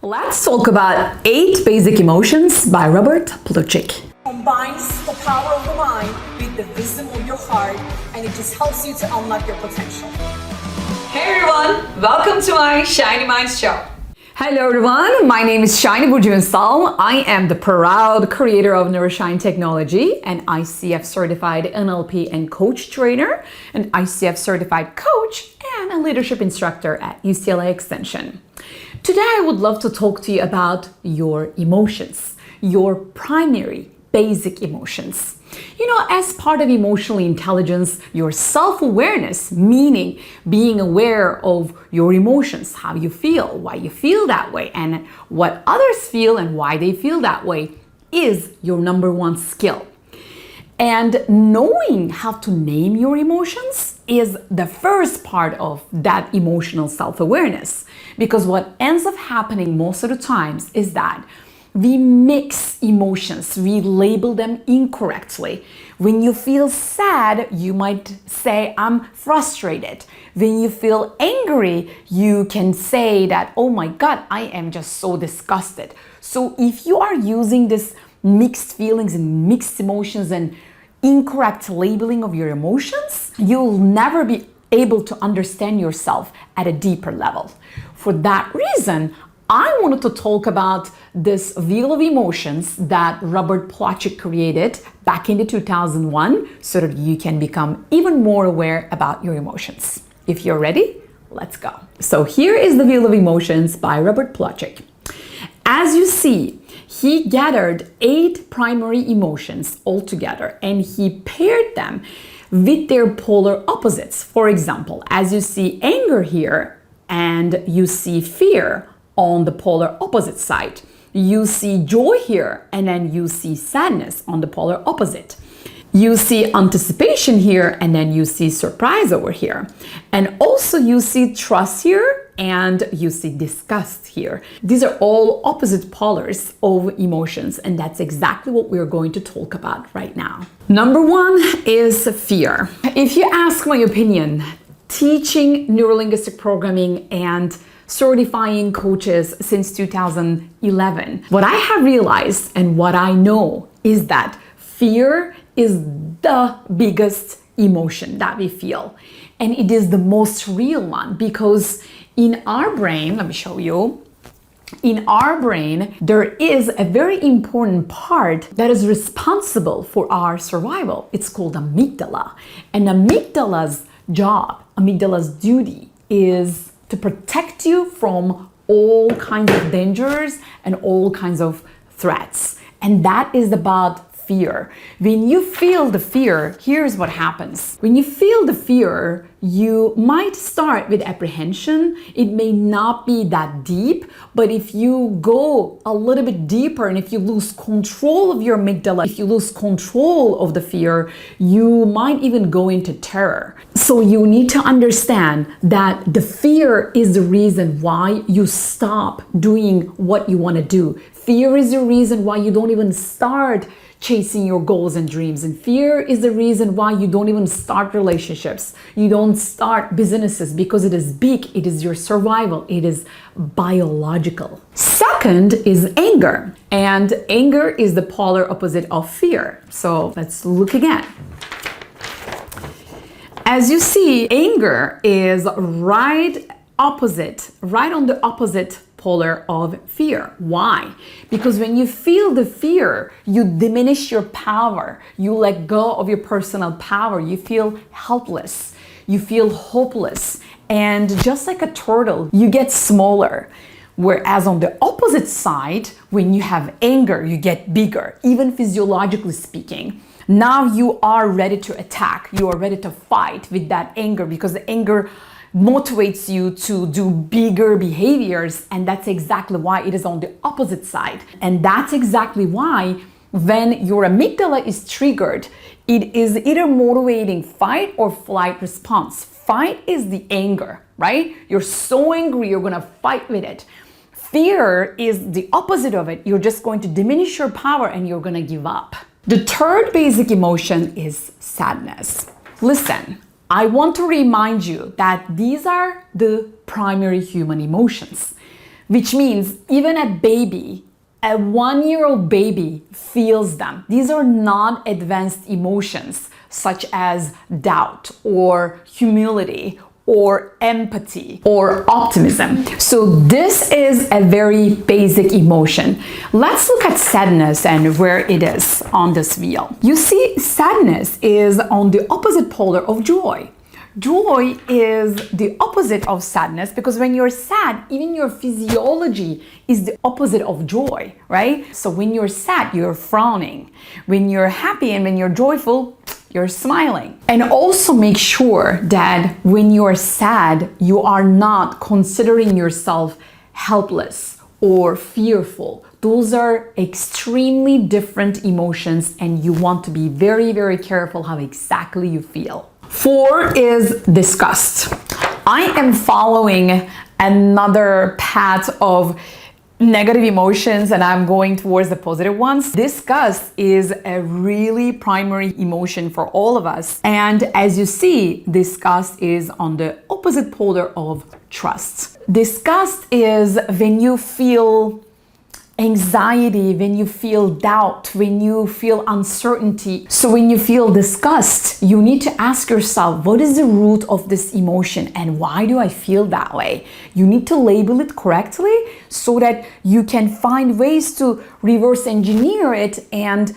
Let's talk about 8 basic emotions by Robert Plutchik. Combines the power of the mind with the wisdom of your heart, and it just helps you to unlock your potential. Hey everyone, welcome to my Shiny Minds show. Hello everyone, my name is Shiny Burcu. I am the proud creator of Neuroshine Technology, an ICF certified NLP and coach trainer, an ICF certified coach, and a leadership instructor at UCLA Extension. Today I would love to talk to you about your emotions, your primary basic emotions. You know, as part of emotional intelligence, your self-awareness, meaning being aware of your emotions, how you feel, why you feel that way, and what others feel and why they feel that way, is your number one skill. And knowing how to name your emotions is the first part of that emotional self-awareness. Because what ends up happening most of the times is that we mix emotions, we label them incorrectly. When you feel sad, you might say, I'm frustrated. When you feel angry, you can say that, oh my God, I am just so disgusted. So if you are using this mixed feelings and mixed emotions and incorrect labeling of your emotions, you'll never be able to understand yourself at a deeper level. For that reason, I wanted to talk about this wheel of emotions that Robert Plutchik created back in the 2001 so that you can become even more aware about your emotions. If you're ready, let's go. So here is the wheel of emotions by Robert Plutchik. As you see, he gathered 8 primary emotions all together and he paired them with their polar opposites. For example, as you see anger here and you see fear on the polar opposite side. You see joy here and then you see sadness on the polar opposite. You see anticipation here and then you see surprise over here. And also you see trust here and you see disgust here. These are all opposite polars of emotions, and that's exactly what we're going to talk about right now. Number 1 is fear. If you ask my opinion, teaching neuro-linguistic programming and certifying coaches since 2011, what I have realized and what I know is that fear is the biggest emotion that we feel. And it is the most real one because in our brain, let me show you, in our brain, there is a very important part that is responsible for our survival. It's called amygdala. And amygdala's job, amygdala's duty is to protect you from all kinds of dangers and all kinds of threats. And that is about fear. When you feel the fear, here's what happens. When you feel the fear, you might start with apprehension. It may not be that deep, but if you go a little bit deeper and if you lose control of your amygdala, if you lose control of the fear, you might even go into terror. So you need to understand that the fear is the reason why you stop doing what you want to do. Fear is the reason why you don't even start chasing your goals and dreams. And fear is the reason why you don't even start relationships. You don't start businesses because it is big. It is your survival. It is biological. Second is anger. And anger is the polar opposite of fear. So let's look again. As you see, anger is right on the opposite polar of fear. Why? Because when you feel the fear, you diminish your power. You let go of your personal power. You feel helpless. You feel hopeless. And just like a turtle, you get smaller. Whereas on the opposite side, when you have anger, you get bigger, even physiologically speaking. Now you are ready to attack. You are ready to fight with that anger because the anger motivates you to do bigger behaviors, and that's exactly why it is on the opposite side. And that's exactly why when your amygdala is triggered, it is either motivating fight or flight response. Fight is the anger, right? You're so angry, you're gonna fight with it. Fear is the opposite of it. You're just going to diminish your power and you're gonna give up. The third basic emotion is sadness. Listen, I want to remind you that these are the primary human emotions. which means even a baby, a 1-year-old baby feels them. These are not advanced emotions such as doubt or humility or empathy or optimism. So this is a very basic emotion. Let's look at sadness and where it is on this wheel. You see, sadness is on the opposite polar of joy. Joy is the opposite of sadness because when you're sad, even your physiology is the opposite of joy, right? So when you're sad, you're frowning. When you're happy and when you're joyful, you're smiling. And also make sure that when you're sad, you are not considering yourself helpless or fearful. Those are extremely different emotions and you want to be very, very careful how exactly you feel. 4 is disgust. I am following another path of negative emotions and I'm going towards the positive ones. Disgust is a really primary emotion for all of us. And as you see, disgust is on the opposite polar of trust. Disgust is when you feel anxiety, when you feel doubt, when you feel uncertainty. So when you feel disgust, you need to ask yourself, what is the root of this emotion and why do I feel that way? You need to label it correctly so that you can find ways to reverse engineer it and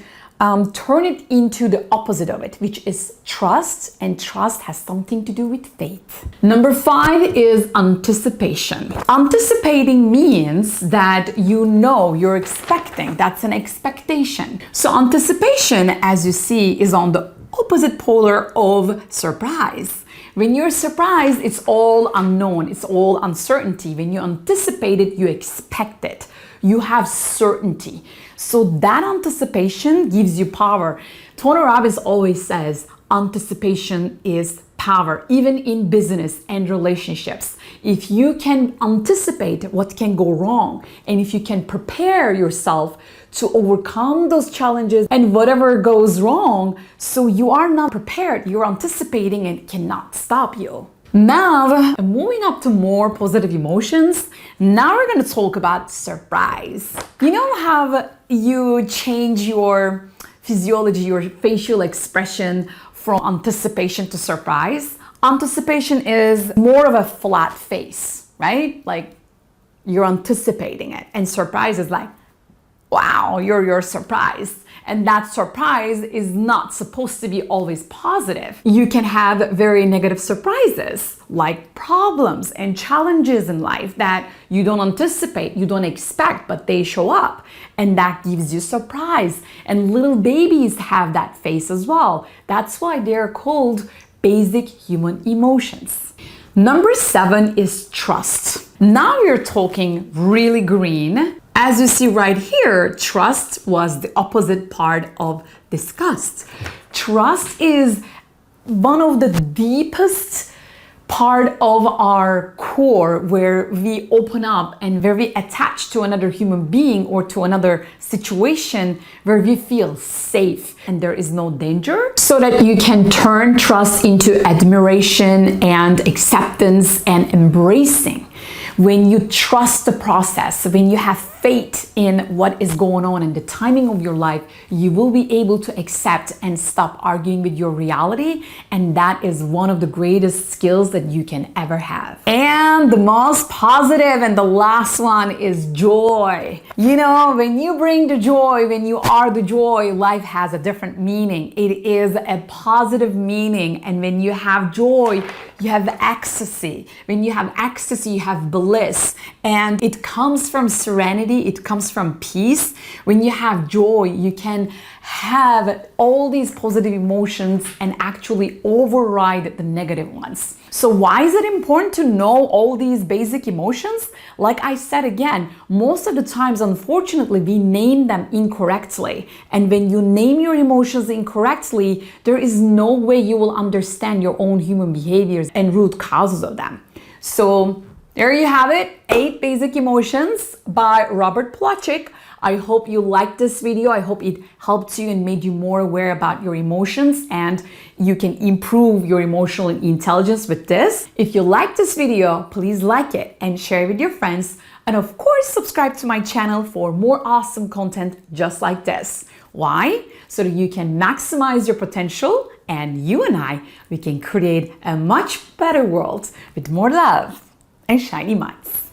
turn it into the opposite of it, which is trust, and trust has something to do with faith. Number 5 is anticipation. Anticipating means that you know, you're expecting. That's an expectation. So anticipation, as you see, is on the opposite polar of surprise. When you're surprised, it's all unknown, it's all uncertainty. When you anticipate it, you expect it. You have certainty. So that anticipation gives you power. Tony Robbins always says anticipation is power, even in business and relationships. If you can anticipate what can go wrong, and if you can prepare yourself to overcome those challenges and whatever goes wrong, so you are not prepared, you're anticipating and cannot stop you. Now, moving up to more positive emotions, now we're going to talk about surprise. You know how you change your physiology, your facial expression from anticipation to surprise? Anticipation is more of a flat face, right? Like you're anticipating it. And surprise is like, wow, you're surprised. And that surprise is not supposed to be always positive. You can have very negative surprises, like problems and challenges in life that you don't anticipate, you don't expect, but they show up. And that gives you surprise. And little babies have that face as well. That's why they're called basic human emotions. Number 7 is trust. Now we're talking really green. As you see right here, trust was the opposite part of disgust. Trust is one of the deepest part of our core where we open up and where we attach to another human being or to another situation where we feel safe and there is no danger, so that you can turn trust into admiration and acceptance and embracing. When you trust the process, when you have faith in what is going on and the timing of your life, you will be able to accept and stop arguing with your reality. And that is one of the greatest skills that you can ever have. And the most positive and the last one is joy. You know, when you bring the joy, when you are the joy, life has a different meaning. It is a positive meaning. And when you have joy, you have ecstasy. When you have ecstasy, you have bliss. And it comes from serenity. It comes from peace. When you have joy, you can have all these positive emotions and actually override the negative ones. So why is it important to know all these basic emotions? Like I said again, most of the times, unfortunately, we name them incorrectly. And when you name your emotions incorrectly, there is no way you will understand your own human behaviors and root causes of them. So there you have it, 8 basic emotions by Robert Plutchik. I hope you liked this video. I hope it helped you and made you more aware about your emotions, and you can improve your emotional intelligence with this. If you like this video, please like it and share it with your friends. And of course, subscribe to my channel for more awesome content just like this. Why? So that you can maximize your potential and you and I, we can create a much better world with more love and shiny minds.